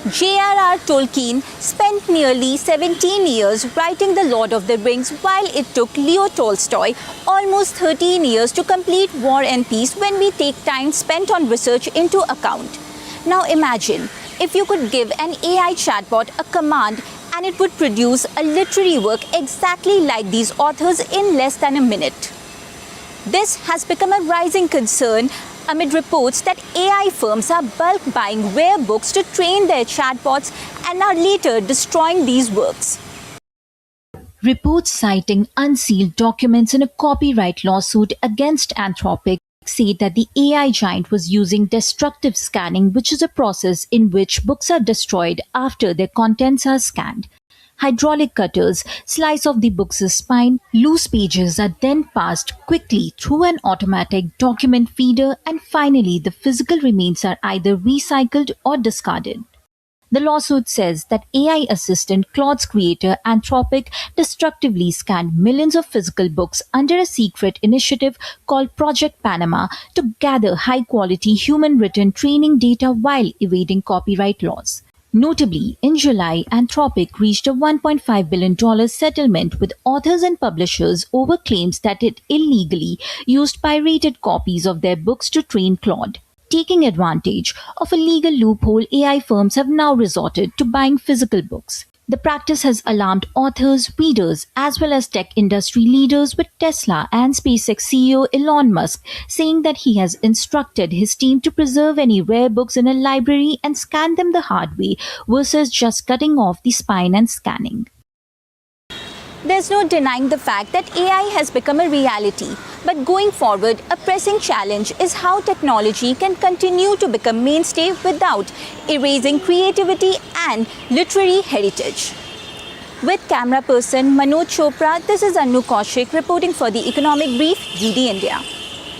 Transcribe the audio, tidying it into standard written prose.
J.R.R. Tolkien spent nearly 17 years writing The Lord of the Rings, while it took Leo Tolstoy almost 13 years to complete War and Peace when we take time spent on research into account. Now imagine if you could give an AI chatbot a command and it would produce a literary work exactly like these authors in less than a minute. This has become a rising concern amid reports that AI firms are bulk buying rare books to train their chatbots and are later destroying these works. Reports citing unsealed documents in a copyright lawsuit against Anthropic say that the AI giant was using destructive scanning, which is a process in which books are destroyed after their contents are scanned. Hydraulic cutters slice off the book's spine, loose pages are then passed quickly through an automatic document feeder, and finally the physical remains are either recycled or discarded. The lawsuit says that AI assistant Claude's creator Anthropic destructively scanned millions of physical books under a secret initiative called Project Panama to gather high-quality human-written training data while evading copyright laws. Notably, in July, Anthropic reached a $1.5 billion settlement with authors and publishers over claims that it illegally used pirated copies of their books to train Claude. Taking advantage of a legal loophole, AI firms have now resorted to buying physical books. The practice has alarmed authors, readers, as well as tech industry leaders, with Tesla and SpaceX CEO Elon Musk saying that he has instructed his team to preserve any rare books in a library and scan them the hard way versus just cutting off the spine and scanning. There's no denying the fact that AI has become a reality. But going forward, a pressing challenge is how technology can continue to become mainstay without erasing creativity and literary heritage. With camera person Manoj Chopra, this is Anu Kaushik reporting for the Economic Brief, DD India.